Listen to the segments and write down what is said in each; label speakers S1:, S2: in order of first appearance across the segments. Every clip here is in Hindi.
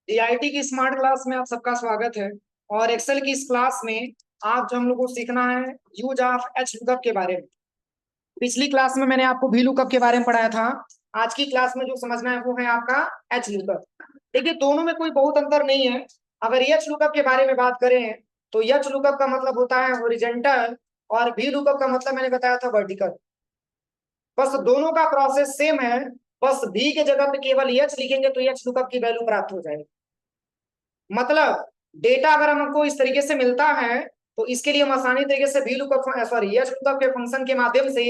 S1: DIT की स्मार्ट क्लास में आप सबका स्वागत है। और एक्सेल की इस क्लास में आज हम लोग को सीखना है यूज ऑफ एच लुकअप के बारे में। पिछली क्लास में मैंने आपको वी लुकअप के बारे में पढ़ाया था। आज की क्लास में जो समझना है वो है आपका एच लुकअप। देखिए दोनों में कोई बहुत अंतर नहीं है। अगर एच लुकअप के बारे में बात करें तो एच लुकअप का मतलब होता है हॉरिजॉन्टल और वी लुकअप का मतलब मैंने बताया था वर्टिकल। बस दोनों का प्रोसेस सेम है। बस भी के जगह पे केवल एच लिखेंगे तो एच लुकअप की वैल्यू प्राप्त हो जाएगी। मतलब डेटा अगर हमको इस तरीके से मिलता है तो इसके लिए हम आसानी तरीके से V lookup sorry H lookup के फंक्शन के माध्यम से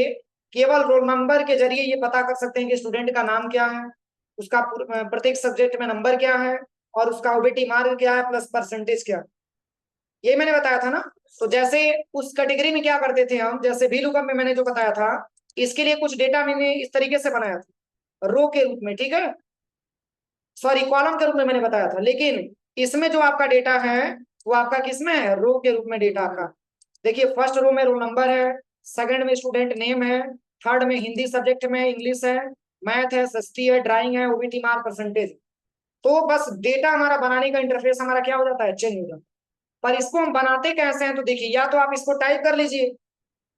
S1: केवल रोल नंबर के जरिए ये पता कर सकते हैं कि स्टूडेंट का नाम क्या है, उसका प्रत्येक सब्जेक्ट में नंबर क्या है और उसका ओबीटी मार्क क्या है प्लस परसेंटेज क्या है। ये मैंने बताया था ना। तो जैसे उस कैटेगरी में क्या करते थे हम, जैसे वी लुकअप में मैंने जो बताया था इसके लिए कुछ डेटा मैंने इस तरीके से बनाया था रो के रूप में, ठीक है, सॉरी कॉलम के रूप में मैंने बताया था। लेकिन इसमें जो आपका डेटा है वो आपका किसमें है, रो के रूप में डेटा आपका। देखिए फर्स्ट रो में रोल नंबर है, सेकंड में स्टूडेंट नेम है, थर्ड में हिंदी सब्जेक्ट में इंग्लिश है, मैथ है, एसटी है, ड्राइंग है, ओबीटी मार्क परसेंटेज। तो बस डेटा हमारा बनाने का इंटरफेस हमारा क्या हो जाता है, चेंज हो जाता है। पर इसको हम बनाते कैसे हैं तो देखिए, या तो आप इसको टाइप कर लीजिए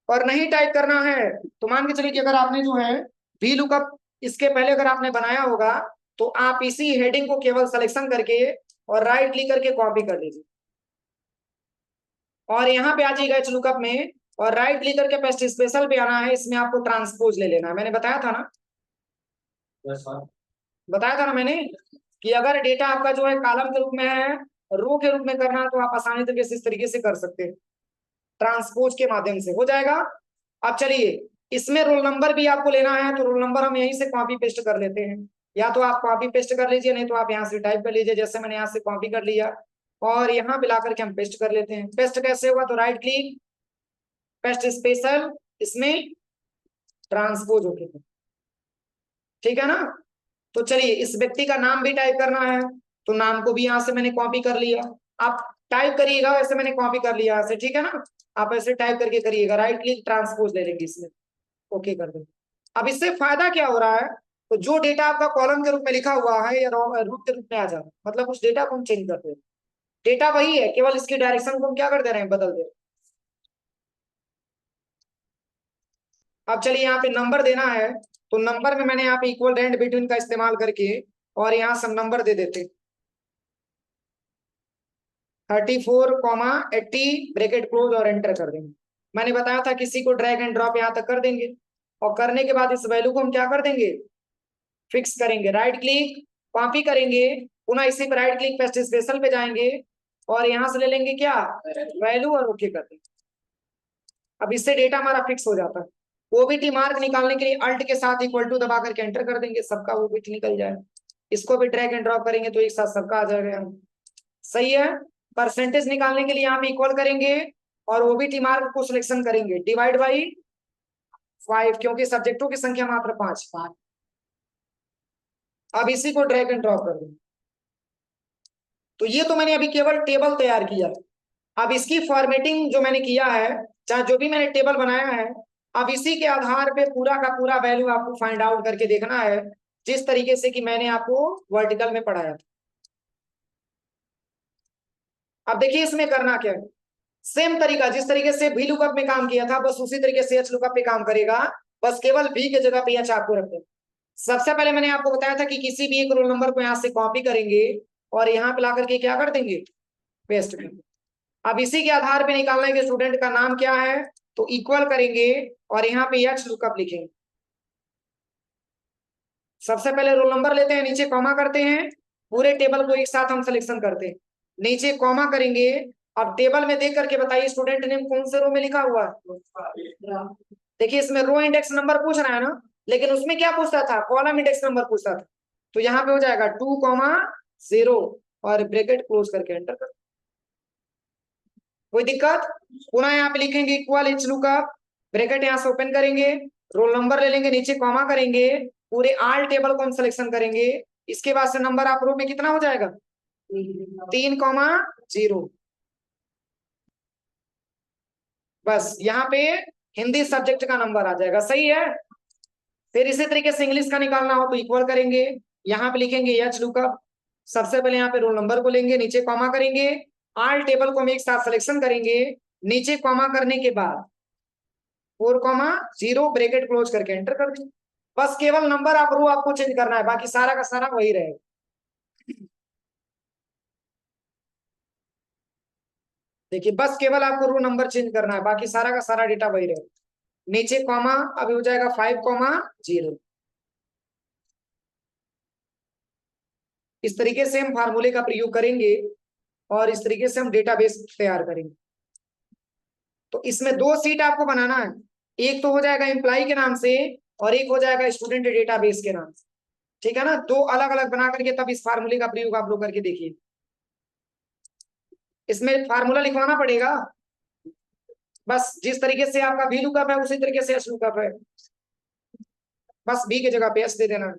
S1: और नहीं टाइप करना है तो मान के चलिए कि अगर आपने जो है वी लुकअप इसके पहले अगर आपने बनाया होगा तो आप इसी हेडिंग को केवल सिलेक्शन करके और राइट क्लिक करके कॉपी कर लीजिए और यहाँ पे आ जाइएगा एच लुकअप में और राइट क्लिक करके पेस्ट स्पेशल पे आना है। इसमें आपको ट्रांसपोज ले लेना है, मैंने बताया था ना, बताया था ना मैंने कि अगर डेटा आपका जो है कॉलम के रूप में है, रो के रूप में करना है तो आप आसानी तरीके से इस तरीके से कर सकते हैं, ट्रांसपोज के माध्यम से हो जाएगा। अब चलिए इसमें रोल नंबर भी आपको लेना है तो रोल नंबर हम यहीं से कॉपी पेस्ट कर लेते हैं। या तो आप कॉपी पेस्ट कर लीजिए, नहीं तो आप यहाँ से टाइप कर लीजिए, जैसे मैंने यहाँ से कॉपी कर लिया और यहाँ पे ला करके हम पेस्ट कर लेते हैं। पेस्ट कैसे होगा तो राइट क्लिक, पेस्ट स्पेशल, इसमें ट्रांसपोज हो गया, ठीक है ना। तो चलिए इस व्यक्ति का नाम भी टाइप करना है तो नाम को भी यहाँ से मैंने कॉपी कर लिया। आप टाइप करिएगा, ऐसे मैंने कॉपी कर लिया ऐसे, ठीक है ना। आप ऐसे टाइप करके करिएगा, राइट क्लिक ट्रांसपोज ले लेंगे इसमें, ओके कर देंगे। अब इससे फायदा क्या हो रहा है, तो जो डेटा आपका कॉलम के रूप में लिखा हुआ है या रूप के रूप में आ जाता है, मतलब उस डेटा को हम चेंज करते हैं। डेटा वही है, केवल इसकी डायरेक्शन को हम क्या कर दे रहे हैं, बदल दे रहे हैं। अब चलिए यहाँ पे नंबर देना है तो नंबर में मैंने यहाँ पे इक्वल एंड बिटवीन का इस्तेमाल करके और यहाँ सब नंबर दे देते, 34,80 ब्रैकेट क्लोज और एंटर कर देंगे। मैंने बताया था किसी को ड्रैग एंड ड्रॉप यहाँ तक कर देंगे और करने के बाद इस वैल्यू को हम क्या कर देंगे, फिक्स करेंगे, राइट क्लिक कॉपी करेंगे, पुनः इसी पर राइट क्लिक पेस्ट स्पेशल पे जाएंगे और यहां से ले लेंगे क्या, वैल्यू, और ओके कर देंगे। अब इससे डेटा हमारा फिक्स हो जाता है। ओबीटी मार्क निकालने के लिए अल्ट के साथ इक्वल टू दबा करके एंटर कर देंगे, सबका ओबीटी निकल जाए। इसको भी ड्रैग एंड ड्रॉप करेंगे तो एक साथ सबका आ जाएगा, सही है। परसेंटेज निकालने के लिए यहाँ पे इक्वल करेंगे और ओबीटी मार्क को सिलेक्शन करेंगे, डिवाइड बाई 5 क्योंकि सब्जेक्टों की संख्या मात्र 5। अब इसी को ड्रैग एंड ड्रॉप कर देंगे। तो ये तो मैंने अभी केवल टेबल तैयार किया। अब इसकी फॉर्मेटिंग जो मैंने किया है, चाहे जो भी मैंने टेबल बनाया है, अब इसी के आधार पे पूरा का पूरा वैल्यू आपको फाइंड आउट करके देखना है, जिस तरीके से कि मैंने आपको वर्टिकल में पढ़ाया था। अब देखिए इसमें करना क्या है, सेम तरीका जिस तरीके से वी लुकअप में काम किया था बस उसी तरीके से एच लुकअप पे काम करेगा, बस केवल वी के जगह पे एच आपको रख दें। सबसे पहले मैंने आपको बताया था कि किसी भी एक रोल नंबर को यहाँ से कॉपी करेंगे और यहाँ पे ला करके क्या कर देंगे, पेस्ट कर देंगे। अब इसी के आधार पे निकालना है कि स्टूडेंट का नाम क्या है, तो इक्वल करेंगे और यहाँ पे एच लुकअप लिखेंगे। सबसे पहले रोल नंबर लेते हैं, नीचे कॉमा करते हैं, पूरे टेबल को एक साथ हम सिलेक्शन करते हैं, नीचे कॉमा करेंगे। अब टेबल में देख करके बताइए स्टूडेंट नेम कौन से रो में लिखा हुआ है। देखिए इसमें रो इंडेक्स नंबर पूछ रहा है ना, लेकिन उसमें क्या पूछता था, कॉलम इंडेक्स नंबर पूछता था। तो यहाँ पे हो जाएगा 2,0 और ब्रैकेट क्लोज करके एंटर कर, कोई दिक्कत। पुनः यहाँ पे लिखेंगे इक्वल एच लुकअप, ब्रैकेट यहाँ से ओपन करेंगे, रोल नंबर ले लेंगे, नीचे कॉमा करेंगे, पूरे आल टेबल को हम सिलेक्शन करेंगे। इसके बाद से नंबर आप रो में कितना हो जाएगा, 3,0। बस यहाँ पे हिंदी सब्जेक्ट का नंबर आ जाएगा, सही है। फिर इसी तरीके से इंग्लिश का निकालना हो तो इक्वल करेंगे, यहाँ पे लिखेंगे एच लुकअप, सबसे पहले यहाँ पे रोल नंबर को लेंगे, नीचे कॉमा करेंगे, ऑल टेबल को हम एक साथ सिलेक्शन करेंगे, नीचे कॉमा करने के बाद 4,0 ब्रैकेट क्लोज करके एंटर कर देंगे। बस केवल नंबर आप रो आपको चेंज करना है, बाकी सारा का सारा वही रहेगा। देखिए बस केवल आपको रो नंबर चेंज करना है, बाकी सारा का सारा डेटा वही रहेगा। नीचे कॉमा, अभी हो जाएगा 5,0। इस तरीके से हम फार्मूले का प्रयोग करेंगे और इस तरीके से हम डेटाबेस तैयार करेंगे। तो इसमें 2 सीट आपको बनाना है, एक तो हो जाएगा एम्प्लॉय के नाम से और एक हो जाएगा स्टूडेंट डेटाबेस के नाम से। ठीक है ना, 2 अलग अलग बना करके तब इस फार्मूले का प्रयोग आप लोग करके देखिए। इसमें फार्मूला लिखवाना पड़ेगा, बस जिस तरीके से आपका वी लुकअप है उसी तरीके से एस लुकअप है, बस बी की जगह पे एस दे देना।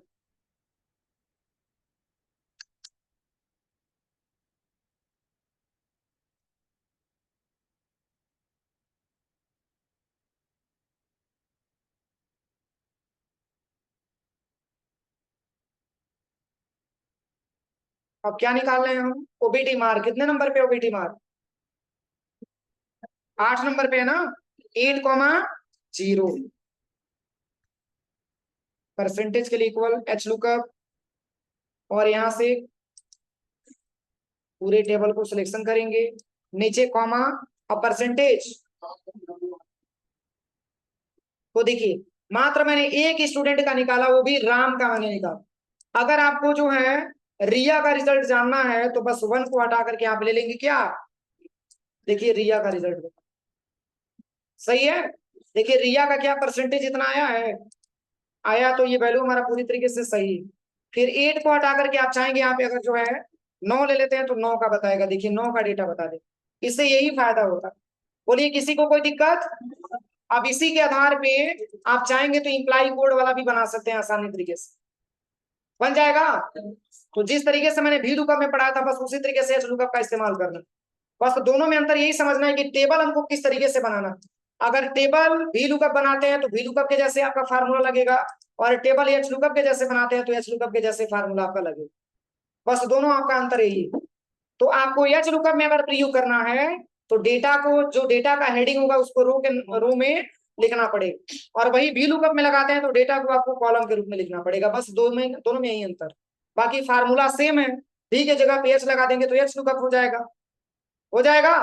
S1: अब क्या निकाल रहे हैं हम, ओबीटी मार्क। कितने नंबर पे ओबीटी मार्क? 8 नंबर पे है ना। 8,0 परसेंटेज के लिए इक्वल एच लुकअप, और यहां से पूरे टेबल को सिलेक्शन करेंगे, नीचे कॉमा और परसेंटेज। तो देखिए मात्र मैंने एक स्टूडेंट का निकाला, वो भी राम का मैंने निकाला। अगर आपको जो है रिया का रिजल्ट जानना है तो बस 1 को हटा करके आप ले लेंगे क्या, देखिए रिया का रिजल्ट सही है। देखिए रिया का क्या परसेंटेज इतना आया है, आया, तो ये वैल्यू हमारा पूरी तरीके से सही है। फिर 8 को हटा करके आप चाहेंगे यहाँ पे अगर जो है 9 ले लेते हैं तो 9 का बताएगा, देखिए 9 का डेटा बता दे, इससे यही फायदा होता है। बोलिए किसी को कोई दिक्कत? अब इसी के आधार पे आप चाहेंगे तो इंप्लाई कोड वाला भी बना सकते हैं, आसानी तरीके से बन जाएगा। तो जिस तरीके से मैंने वी लुकअप में पढ़ाया था बस उसी तरीके से एच लुकअप का इस्तेमाल करना। बस तो दोनों में अंतर यही समझना है कि टेबल हमको किस तरीके से बनाना। अगर टेबल वी लुकअप बनाते हैं तो वी लुकअप के जैसे आपका फार्मूला लगेगा, और टेबल एच लुकअप के जैसे बनाते हैं तो एच लुकअप के जैसे फार्मूला आपका लगेगा। बस दोनों आपका अंतर यही है। तो आपको एच लुकअप में अगर प्रयोग करना है तो डेटा को, जो डेटा का हेडिंग होगा उसको रो में लिखना पड़ेगा, और वही वी लुकअप में लगाते हैं तो डेटा को आपको कॉलम के रूप में लिखना पड़ेगा। बस दोनों में यही अंतर, बाकी फार्मूला सेम है। वी की जगह पे एच लगा देंगे तो एच लुकअप हो जाएगा, हो जाएगा।